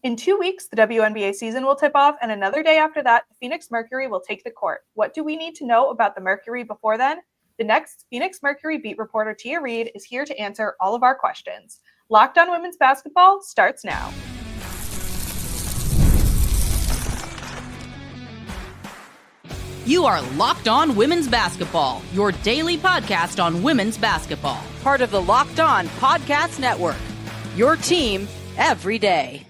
In 2 weeks, the WNBA season will tip off, and another day after that, the Phoenix Mercury will take the court. What do we need to know about the Mercury before then? The next Phoenix Mercury beat reporter Tia Reid is here to answer all of our questions. Locked On Women's Basketball starts now. You are Locked On Women's Basketball, your daily podcast on women's basketball. Part of the Locked On Podcast Network, your team every day.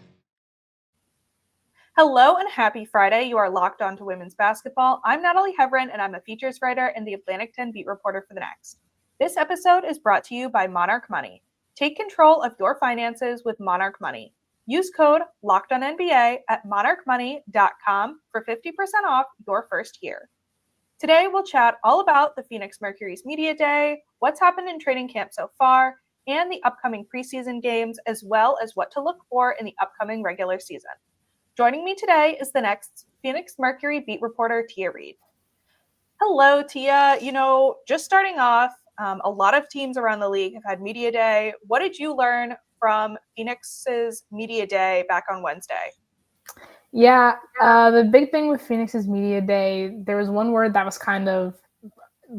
Hello and happy Friday. You are locked on to women's basketball. I'm Natalie Heavren, and I'm a features writer and the Atlantic 10 beat reporter for The Next. This episode is brought to you by Monarch Money. Take control of your finances with Monarch Money. Use code LOCKEDONNBA at monarchmoney.com for 50% off your first year. Today, we'll chat all about the Phoenix Mercury's Media Day, what's happened in training camp so far, and the upcoming preseason games, as well as what to look for in the upcoming regular season. Joining me today is the Next Phoenix Mercury beat reporter, Tia Reid. Hello, Tia. Just starting off, a lot of teams around the league have had Media Day. What did you learn from Phoenix's Media Day back on Wednesday? Yeah, the big thing with Phoenix's Media Day, there was one word that was kind of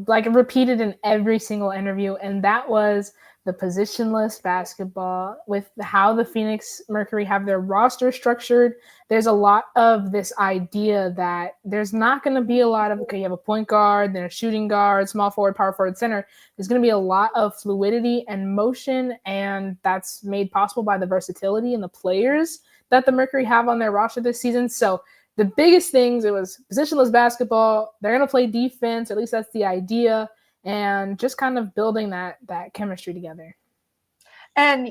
like repeated in every single interview, and that was the positionless basketball. With how the Phoenix Mercury have their roster structured, there's a lot of this idea that there's not going to be a lot of, okay, you have a point guard, then a shooting guard, small forward, power forward, center. There's going to be a lot of fluidity and motion, and that's made possible by the versatility and the players that the Mercury have on their roster this season. So the biggest things, it was positionless basketball. They're going to play defense, at least that's the idea, and just kind of building that chemistry together. And,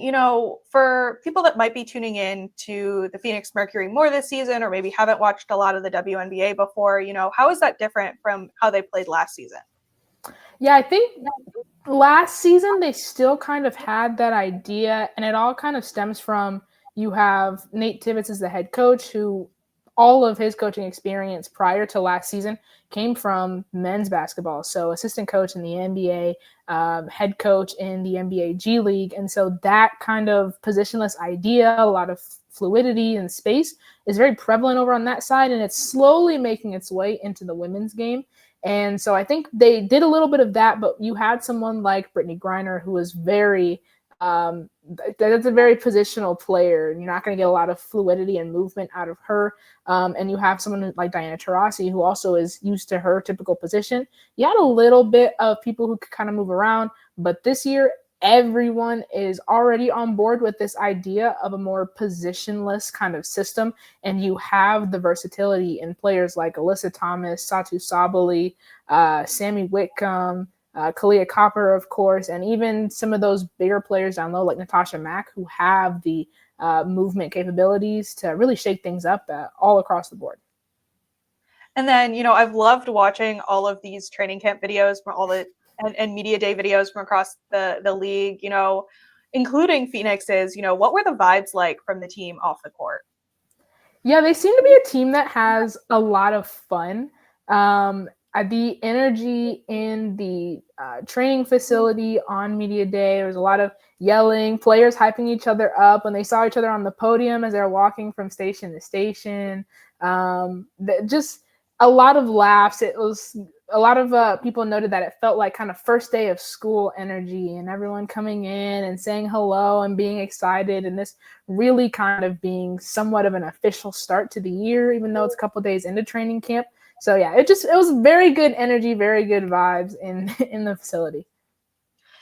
for people that might be tuning in to the Phoenix Mercury more this season, or maybe haven't watched a lot of the WNBA before, how is that different from how they played last season? Yeah, I think last season they still kind of had that idea, and it all kind of stems from, you have Nate Tibbetts as the head coach, who all of his coaching experience prior to last season came from men's basketball. So assistant coach in the NBA, head coach in the NBA G League. And so that kind of positionless idea, a lot of fluidity and space is very prevalent over on that side. And it's slowly making its way into the women's game. And so I think they did a little bit of that, but you had someone like Brittney Griner, who was very that's a very positional player. You're not going to get a lot of fluidity and movement out of her. And you have someone like Diana Taurasi, who also is used to her typical position. You had a little bit of people who could kind of move around, but this year, everyone is already on board with this idea of a more positionless kind of system. And you have the versatility in players like Alyssa Thomas, Satu Sabally, Sammy Whitcomb, Kalia Copper, of course, and even some of those bigger players down low like Natasha Mack, who have the movement capabilities to really shake things up all across the board. And then, I've loved watching all of these training camp videos from all the and Media Day videos from across the league, including Phoenix's. What were the vibes like from the team off the court? Yeah, they seem to be a team that has a lot of fun. The energy in the training facility on Media Day, there was a lot of yelling, players hyping each other up when they saw each other on the podium as they were walking from station to station. Just a lot of laughs. It was a lot of people noted that it felt like kind of first day of school energy, and everyone coming in and saying hello and being excited, and this really kind of being somewhat of an official start to the year, even though it's a couple days into training camp. So yeah, it was very good energy, very good vibes in the facility.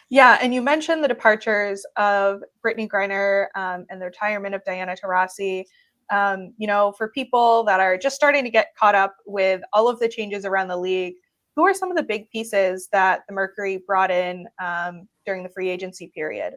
Yeah, and you mentioned the departures of Brittney Griner and the retirement of Diana Taurasi. For people that are just starting to get caught up with all of the changes around the league, who are some of the big pieces that the Mercury brought in during the free agency period?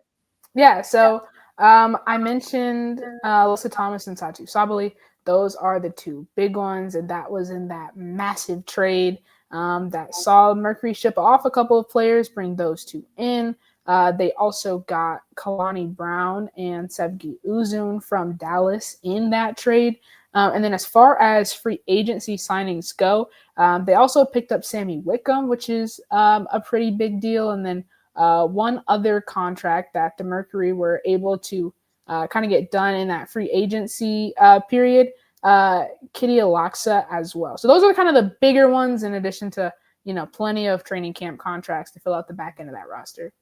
Yeah, so I mentioned Alyssa Thomas and Satu Sabally. Those are the two big ones, and that was in that massive trade that saw Mercury ship off a couple of players, bring those two in. They also got Kalani Brown and Sevgi Uzun from Dallas in that trade. And then as far as free agency signings go, they also picked up Sammy Whitcomb, which is a pretty big deal. And then one other contract that the Mercury were able to kind of get done in that free agency period. Kitty Alaksa as well. So those are kind of the bigger ones, in addition to, plenty of training camp contracts to fill out the back end of that roster.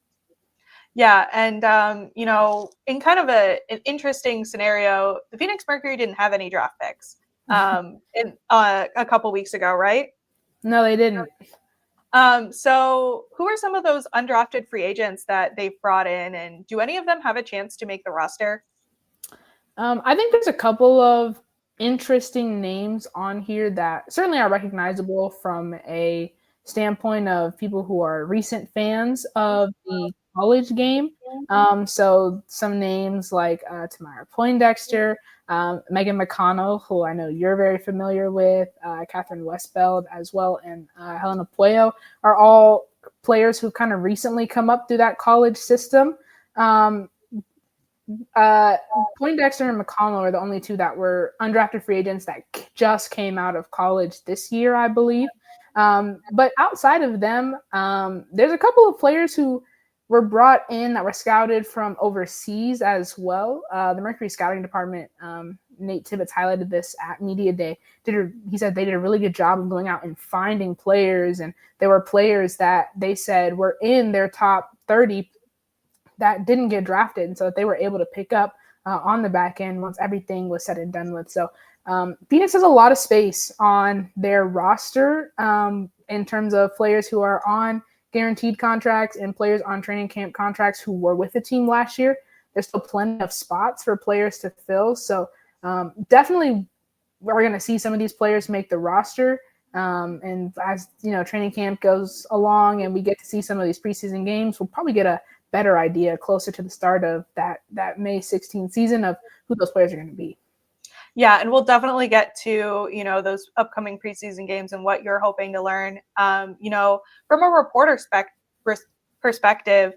Yeah, and in kind of an interesting scenario, the Phoenix Mercury didn't have any draft picks in a couple weeks ago, right? No, they didn't. So who are some of those undrafted free agents that they've brought in, and do any of them have a chance to make the roster? I think there's a couple of interesting names on here that certainly are recognizable from a standpoint of people who are recent fans of the college game. So some names like Tamara Poindexter, Megan McConnell, who I know you're very familiar with, Catherine Westbeld as well, and Helena Puello are all players who've kind of recently come up through that college system. Poindexter and McConnell are the only two that were undrafted free agents that just came out of college this year, I believe. But outside of them, there's a couple of players who were brought in that were scouted from overseas as well. The Mercury scouting department, Nate Tibbetts highlighted this at Media Day. He said they did a really good job of going out and finding players, and there were players that they said were in their top 30 that didn't get drafted, and so that they were able to pick up on the back end once everything was said and done with. So Phoenix has a lot of space on their roster in terms of players who are on guaranteed contracts and players on training camp contracts who were with the team last year. There's still plenty of spots for players to fill. So definitely we're going to see some of these players make the roster. And as training camp goes along and we get to see some of these preseason games, we'll probably get a better idea closer to the start of that May 16th season of who those players are going to be. Yeah, and we'll definitely get to, those upcoming preseason games and what you're hoping to learn. From a reporter perspective,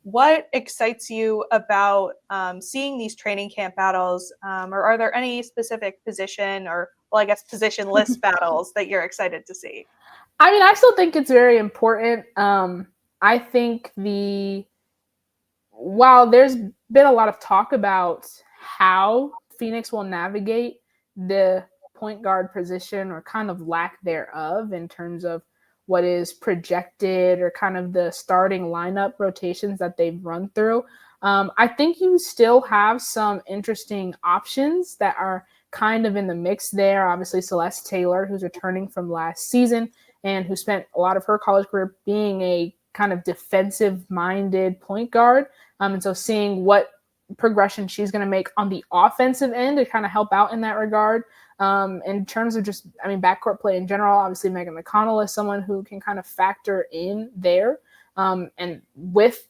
what excites you about seeing these training camp battles? Or are there any specific positionless battles that you're excited to see? I mean, I still think it's very important. I think while there's been a lot of talk about how Phoenix will navigate the point guard position or kind of lack thereof in terms of what is projected or kind of the starting lineup rotations that they've run through, I think you still have some interesting options that are kind of in the mix there. Obviously, Celeste Taylor, who's returning from last season and who spent a lot of her college career being a kind of defensive-minded point guard. And so seeing what progression she's going to make on the offensive end to kind of help out in that regard. In terms of backcourt play in general, obviously Megan McConnell is someone who can kind of factor in there. And with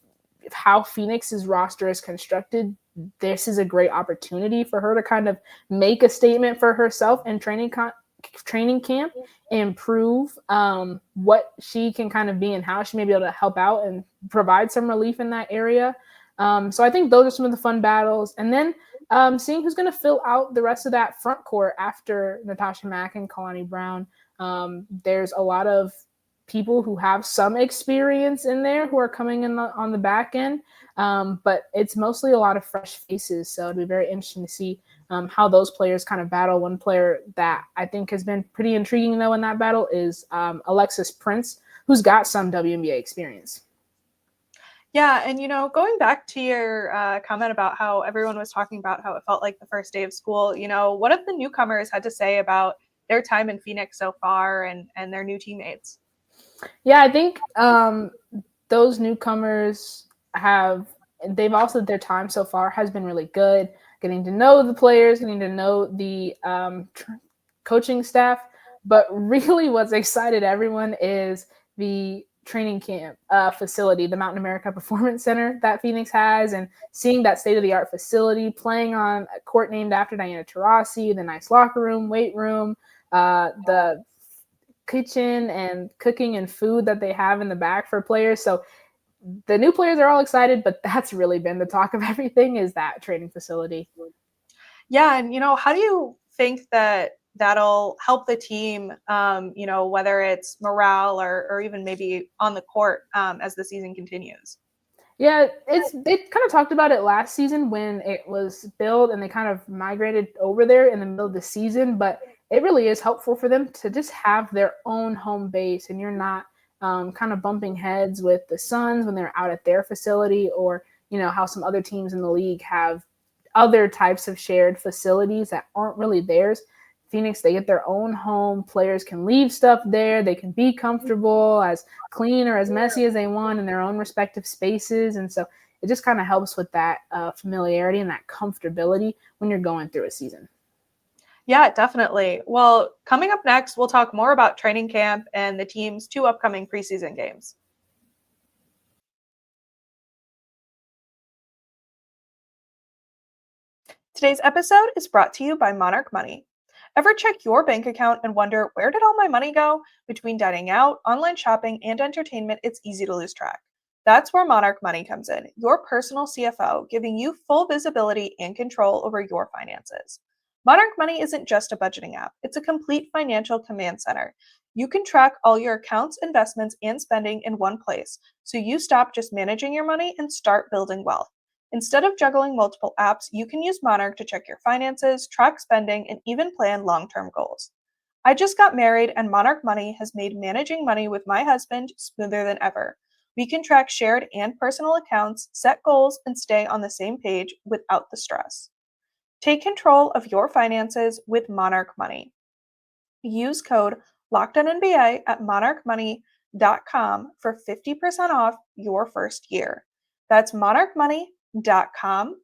how Phoenix's roster is constructed, this is a great opportunity for her to kind of make a statement for herself in training camp, improve what she can kind of be and how she may be able to help out and provide some relief in that area. So I think those are some of the fun battles. And then seeing who's going to fill out the rest of that front court after Natasha Mack and Kalani Brown. There's a lot of people who have some experience in there who are coming in on the back end, but it's mostly a lot of fresh faces. So it'll be very interesting to see how those players kind of battle. One player that I think has been pretty intriguing, though, in that battle is Alexis Prince, who's got some WNBA experience. Yeah, and going back to your comment about how everyone was talking about how it felt like the first day of school, what have the newcomers had to say about their time in Phoenix so far and their new teammates? Yeah, I think those newcomers they've also, their time so far has been really good, getting to know the players, getting to know the coaching staff. But really what's excited everyone is the training camp facility, the Mountain America Performance Center that Phoenix has, and seeing that state-of-the-art facility, playing on a court named after Diana Taurasi, the nice locker room, weight room, the kitchen and cooking and food that they have in the back for players. So the new players are all excited, but that's really been the talk of everything, is that training facility. Yeah, and how do you think that that'll help the team, whether it's morale or even maybe on the court as the season continues? Yeah, they kind of talked about it last season when it was built and they kind of migrated over there in the middle of the season, but it really is helpful for them to just have their own home base, and you're not kind of bumping heads with the Suns when they're out at their facility, or how some other teams in the league have other types of shared facilities that aren't really theirs. Phoenix, they get their own home. Players can leave stuff there. They can be comfortable, as clean or as messy as they want in their own respective spaces. And so it just kind of helps with that familiarity and that comfortability when you're going through a season. Yeah, definitely. Well, coming up next, we'll talk more about training camp and the team's 2 upcoming preseason games. Today's episode is brought to you by Monarch Money. Ever check your bank account and wonder, where did all my money go? Between dining out, online shopping, and entertainment, it's easy to lose track. That's where Monarch Money comes in, your personal CFO, giving you full visibility and control over your finances. Monarch Money isn't just a budgeting app, it's a complete financial command center. You can track all your accounts, investments, and spending in one place, so you stop just managing your money and start building wealth. Instead of juggling multiple apps, you can use Monarch to check your finances, track spending, and even plan long-term goals. I just got married, and Monarch Money has made managing money with my husband smoother than ever. We can track shared and personal accounts, set goals, and stay on the same page without the stress. Take control of your finances with Monarch Money. Use code LOCKEDONNBA at monarchmoney.com for 50% off your first year. That's monarchmoney.com,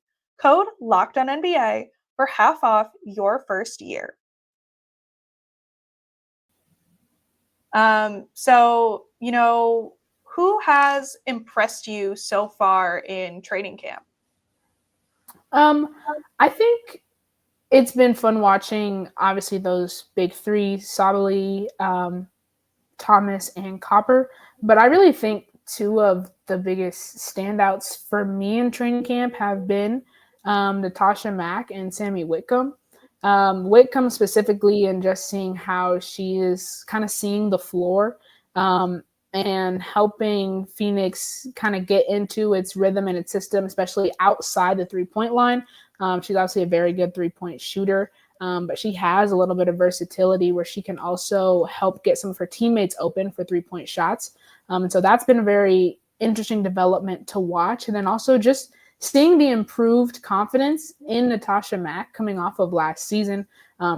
code LOCKEDONNBA for half off your first year. Who has impressed you so far in training camp? I think it's been fun watching, obviously, those big three, Sabally, Thomas, and Copper. But I really think 2 of the biggest standouts for me in training camp have been Natasha Mack and Sammy Whitcomb. Whitcomb specifically, and just seeing how she is kind of seeing the floor and helping Phoenix kind of get into its rhythm and its system, especially outside the 3-point line. She's obviously a very good 3-point shooter, but she has a little bit of versatility where she can also help get some of her teammates open for 3-point shots. And so that's been a very interesting development to watch. And then also just seeing the improved confidence in Natasha Mack coming off of last season.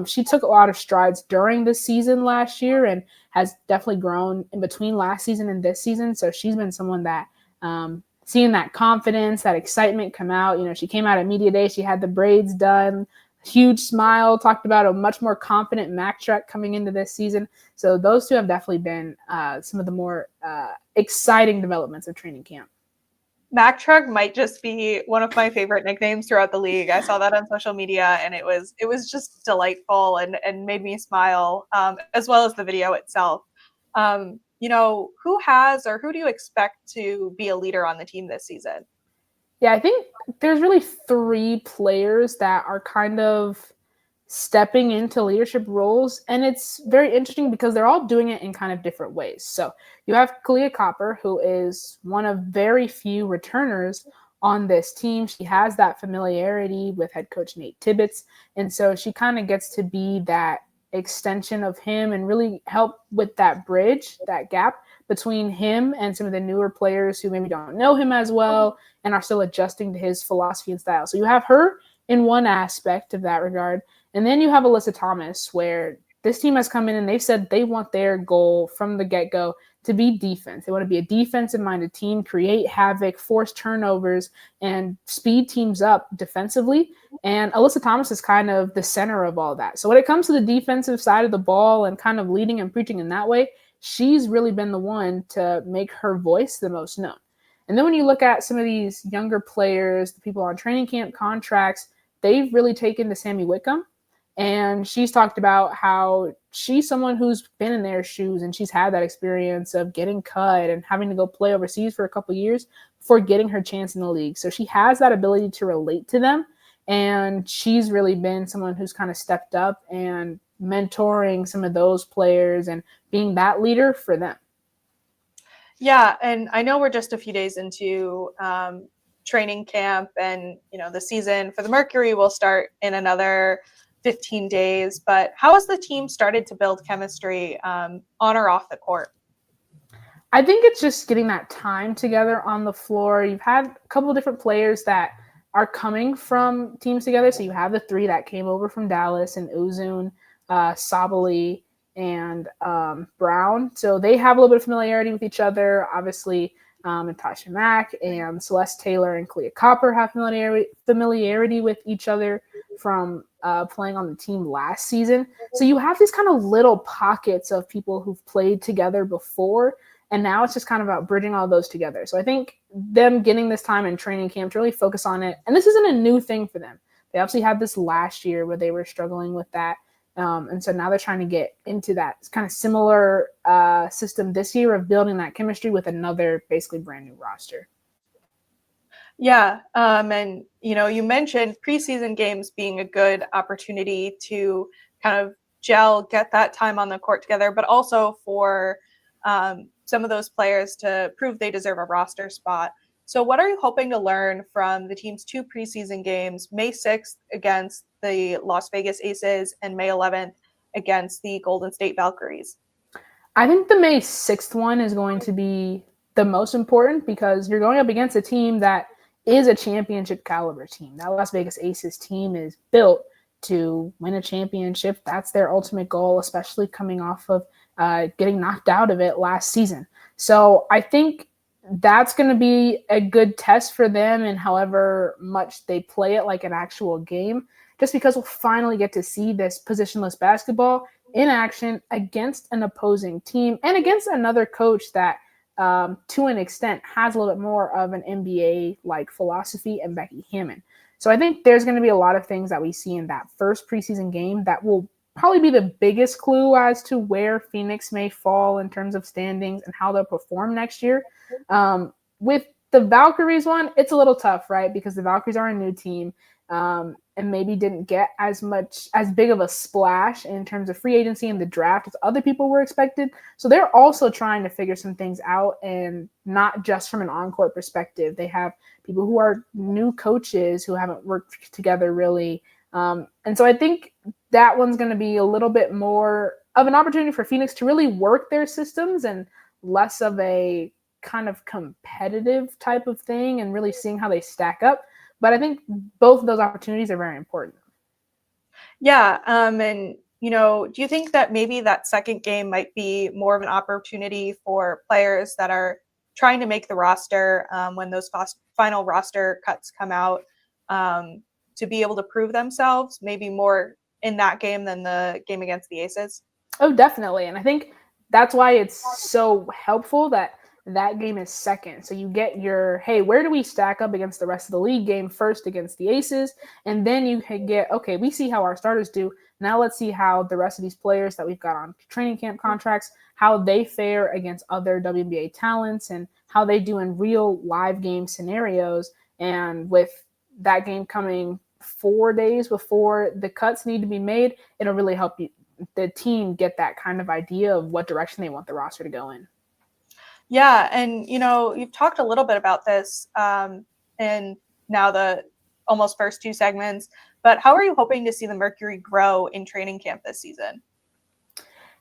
She took a lot of strides during the season last year and has definitely grown in between last season and this season. So she's been someone that seeing that confidence, that excitement come out. She came out at media day, she had the braids done, huge smile, talked about a much more confident Mack truck coming into this season. So those 2 have definitely been some of the more exciting developments of training camp. Mack Truck might just be one of my favorite nicknames throughout the league. I saw that on social media, and it was just delightful and made me smile, as well as the video itself. Who has, or who do you expect to be a leader on the team this season? Yeah, I think there's really 3 players that are kind of stepping into leadership roles, and it's very interesting because they're all doing it in kind of different ways. So you have Kalia Copper, who is one of very few returners on this team. She has that familiarity with head coach Nate Tibbetts, and so she kind of gets to be that extension of him and really help with that bridge, that gap between him and some of the newer players who maybe don't know him as well and are still adjusting to his philosophy and style. So you have her in one aspect of that regard. And then you have Alyssa Thomas, where this team has come in and they've said they want their goal from the get-go to be defense. They want to be a defensive-minded team, create havoc, force turnovers, and speed teams up defensively. And Alyssa Thomas is kind of the center of all that. So when it comes to the defensive side of the ball and kind of leading and preaching in that way, she's really been the one to make her voice the most known. And then when you look at some of these younger players, the people on training camp contracts, they've really taken to Sammy Whitcomb. And she's talked about how she's someone who's been in their shoes and she's had that experience of getting cut and having to go play overseas for a couple of years before getting her chance in the league. So she has that ability to relate to them. And she's really been someone who's kind of stepped up and mentoring some of those players and being that leader for them. Yeah, and I know we're just a few days into training camp, and the season for the Mercury will start in another 15 days. But how has the team started to build chemistry on or off the court? I think it's just getting that time together on the floor. You've had a couple of different players that are coming from teams together. So you have the three that came over from Dallas and Uzun, Sabali, and Brown. So they have a little bit of familiarity with each other. Obviously, Natasha Mack and Celeste Taylor and Clea Copper have familiarity with each other from playing on the team last season. So you have these kind of little pockets of people who've played together before. And now it's just kind of about bridging all those together. So I think them getting this time in training camp to really focus on it. And this isn't a new thing for them. They obviously had this last year where they were struggling with that. And so now they're trying to get into that kind of similar system this year of building that chemistry with another basically brand new roster. Yeah. And, you mentioned preseason games being a good opportunity to kind of gel, get that time on the court together, but also for some of those players to prove they deserve a roster spot. So what are you hoping to learn from the team's two preseason games, May 6th against the Las Vegas Aces and May 11th against the Golden State Valkyries? I think the May 6th one is going to be the most important because you're going up against a team that is a championship caliber team. That Las Vegas Aces team is built to win a championship. That's their ultimate goal, especially coming off of getting knocked out of it last season. So I think that's going to be a good test for them and however much they play it like an actual game, just because we'll finally get to see this positionless basketball in action against an opposing team and against another coach that to an extent has a little bit more of an NBA-like philosophy and Becky Hammon. So I think there's going to be a lot of things that we see in that first preseason game that will probably be the biggest clue as to where Phoenix may fall in terms of standings and how they'll perform next year. With the Valkyries one, it's a little tough, right? Because the Valkyries are a new team and maybe didn't get as big of a splash in terms of free agency and the draft as other people were expected. So they're also trying to figure some things out, and not just from an on-court perspective. They have people who are new coaches who haven't worked together really. And so I think that one's going to be a little bit more of an opportunity for Phoenix to really work their systems and less of a kind of competitive type of thing and really seeing how they stack up. But I think both of those opportunities are very important. Yeah. And, do you think that maybe that second game might be more of an opportunity for players that are trying to make the roster when those final roster cuts come out to be able to prove themselves, maybe more in that game than the game against the Aces? Oh, definitely. And I think that's why it's so helpful that game is second. So you get your, hey, where do we stack up against the rest of the league game first against the Aces? And then you can get, okay, we see how our starters do. Now let's see how the rest of these players that we've got on training camp contracts, how they fare against other WNBA talents and how they do in real live game scenarios. And with that game coming 4 days before the cuts need to be made, it'll really help the team get that kind of idea of what direction they want the roster to go in. Yeah, and you've talked a little bit about this in now the almost first two segments, but how are you hoping to see the Mercury grow in training camp this season?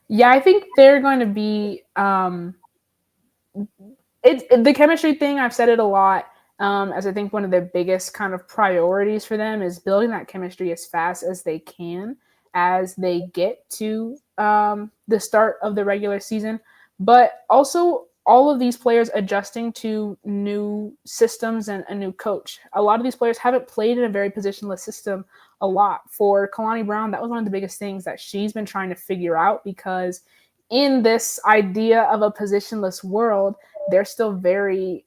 Yeah, I think they're going to be the chemistry thing. I've said it a lot. As I think one of the biggest kind of priorities for them is building that chemistry as fast as they can as they get to the start of the regular season, but also all of these players adjusting to new systems and a new coach. A lot of these players haven't played in a very positionless system a lot. For Kalani Brown, that was one of the biggest things that she's been trying to figure out, because in this idea of a positionless world, they're still very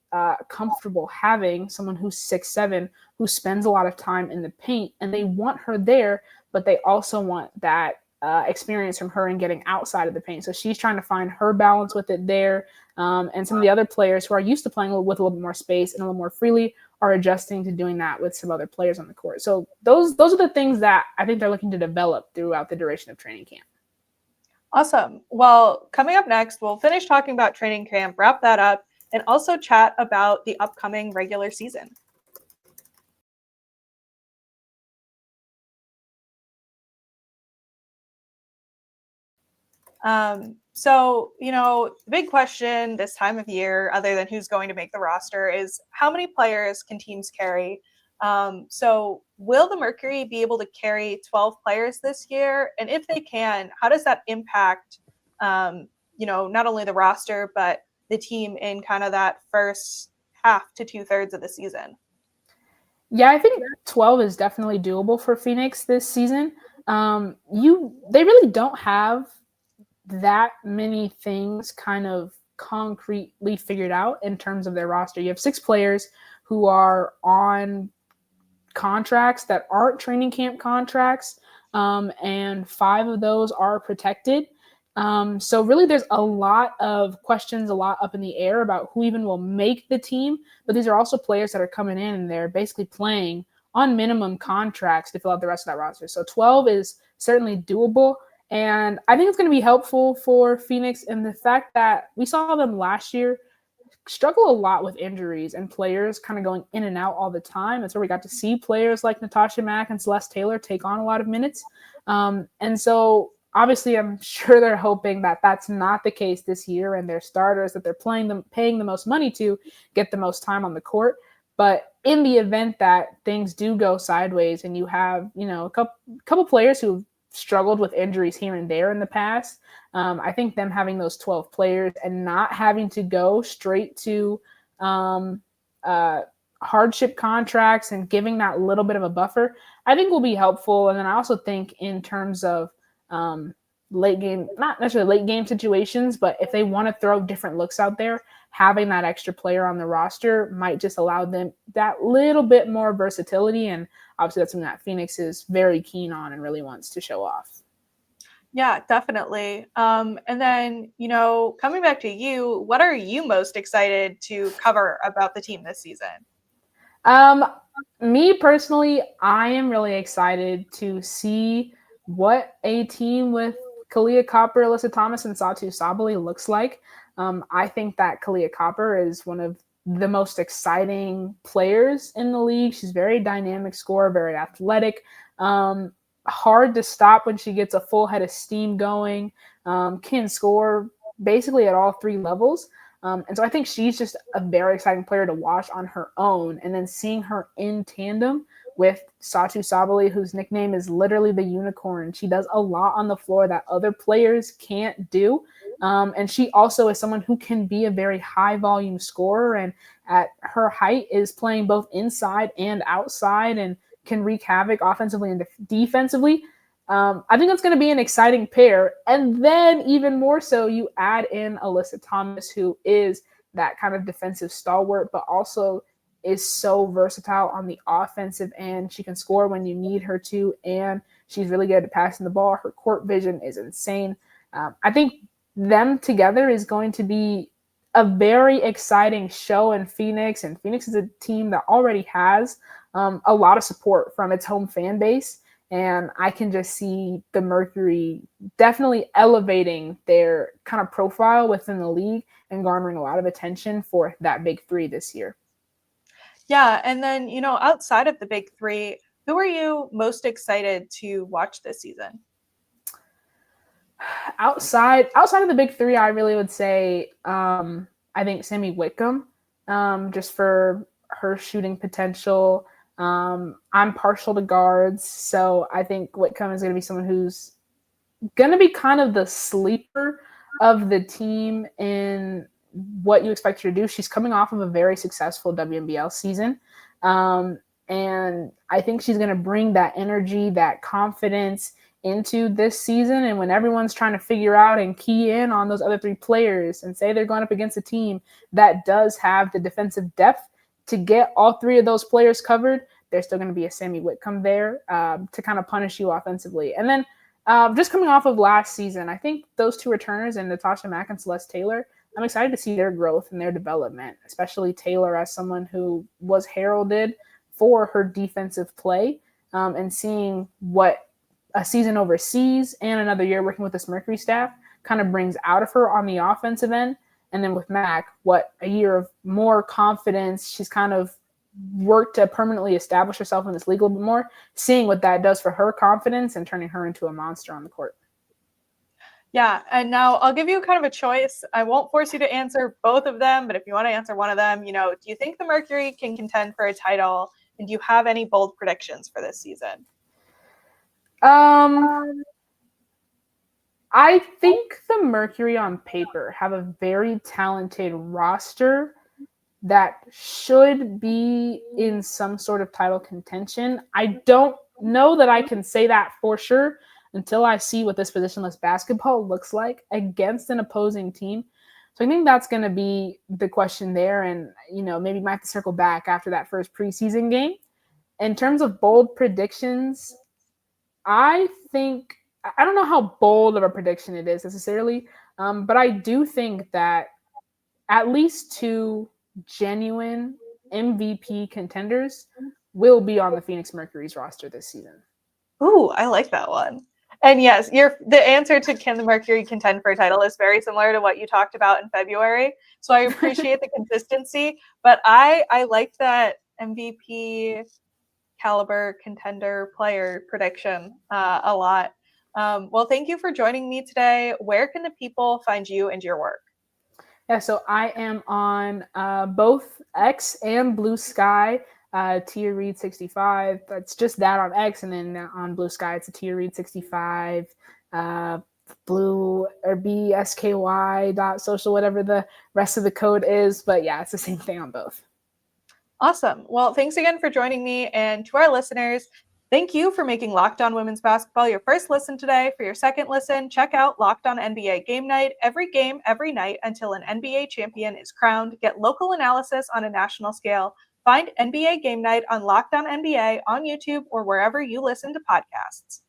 comfortable having someone who's 6'7", who spends a lot of time in the paint, and they want her there, but they also want that experience from her in getting outside of the paint. So she's trying to find her balance with it there. And some of the other players who are used to playing with a little bit more space and a little more freely are adjusting to doing that with some other players on the court. So those are the things that I think they're looking to develop throughout the duration of training camp. Awesome. Well, coming up next, we'll finish talking about training camp, wrap that up, and also chat about the upcoming regular season. So, the big question this time of year, other than who's going to make the roster, is how many players can teams carry? So will the Mercury be able to carry 12 players this year? And if they can, how does that impact, not only the roster, but the team in kind of that first half to 2/3 of the season? Yeah, I think 12 is definitely doable for Phoenix this season. They really don't have that many things kind of concretely figured out in terms of their roster. You have 6 players who are on contracts that aren't training camp contracts, and 5 of those are protected. So really there's a lot of questions, a lot up in the air about who even will make the team, but these are also players that are coming in and they're basically playing on minimum contracts to fill out the rest of that roster. So 12 is certainly doable. And I think it's going to be helpful for Phoenix in the fact that we saw them last year struggle a lot with injuries and players kind of going in and out all the time. That's where we got to see players like Natasha Mack and Celeste Taylor take on a lot of minutes. And so obviously I'm sure they're hoping that that's not the case this year and their starters that they're paying the most money to get the most time on the court. But in the event that things do go sideways and you have, a couple players who've struggled with injuries here and there in the past, I think them having those 12 players and not having to go straight to hardship contracts and giving that little bit of a buffer, I think will be helpful. And then I also think in terms of late game, not necessarily late game situations, but if they want to throw different looks out there, having that extra player on the roster might just allow them that little bit more versatility. And obviously that's something that Phoenix is very keen on and really wants to show off. Yeah, definitely. And then, coming back to you, what are you most excited to cover about the team this season? Me personally, I am really excited to see what a team with Kahleah Copper, Alyssa Thomas, and Satou Sabally looks like. I think that Kahleah Copper is one of the most exciting players in the league. She's very dynamic scorer, very athletic, hard to stop when she gets a full head of steam going, can score basically at all 3 levels. And so I think she's just a very exciting player to watch on her own. And then seeing her in tandem with Satou Sabally, whose nickname is literally the unicorn. She does a lot on the floor that other players can't do. And she also is someone who can be a very high volume scorer, and at her height is playing both inside and outside and can wreak havoc offensively and defensively. I think that's going to be an exciting pair. And then even more so, you add in Alyssa Thomas, who is that kind of defensive stalwart, but also is so versatile on the offensive end. She can score when you need her to, and she's really good at passing the ball. Her court vision is insane. I think them together is going to be a very exciting show in Phoenix, and Phoenix is a team that already has a lot of support from its home fan base. And I can just see the Mercury definitely elevating their kind of profile within the league and garnering a lot of attention for that big 3 this year. Yeah, and then, outside of the big 3, who are you most excited to watch this season? Outside of the big 3, I really would say I think Sammy Whitcomb, just for her shooting potential. I'm partial to guards, so I think Whitcomb is going to be someone who's going to be kind of the sleeper of the team in what you expect her to do. She's coming off of a very successful WNBL season, and I think she's going to bring that energy, that confidence into this season. And when everyone's trying to figure out and key in on those other 3 players and say they're going up against a team that does have the defensive depth to get all 3 of those players covered, there's still going to be a Sammy Whitcomb there to kind of punish you offensively. And then just coming off of last season, I think those 2 returners and Natasha Mack and Celeste Taylor, I'm excited to see their growth and their development, especially Taylor as someone who was heralded for her defensive play, and seeing what a season overseas and another year working with this Mercury staff, kind of brings out of her on the offensive end. And then with Mac, a year of more confidence. She's kind of worked to permanently establish herself in this league a little bit more, seeing what that does for her confidence and turning her into a monster on the court. Yeah, and now I'll give you kind of a choice. I won't force you to answer both of them, but if you want to answer one of them, do you think the Mercury can contend for a title? And do you have any bold predictions for this season? I think the Mercury on paper have a very talented roster that should be in some sort of title contention. I don't know that I can say that for sure until I see what this positionless basketball looks like against an opposing team. So I think that's going to be the question there. And, maybe might have to circle back after that first preseason game. In terms of bold predictions, I don't know how bold of a prediction it is necessarily, but I do think that at least 2 genuine MVP contenders will be on the Phoenix Mercury's roster this season. Ooh, I like that one. And yes, the answer to can the Mercury contend for a title is very similar to what you talked about in February. So I appreciate the consistency, but I like that MVP caliber contender player prediction a lot. Well, thank you for joining me today. Where can the people find you and your work? Yeah, so I am on both X and Blue Sky. Tia Reid 65. That's just that on X, and then on Blue Sky it's a Tia Reid 65. Blue or BSKY.social, whatever the rest of the code is. But yeah, it's the same thing on both. Awesome. Well, thanks again for joining me, and to our listeners, thank you for making Locked On Women's Basketball your first listen today. For your second listen, check out Locked On NBA Game Night. Every game, every night until an NBA champion is crowned. Get local analysis on a national scale. Find NBA Game Night on Locked On NBA on YouTube or wherever you listen to podcasts.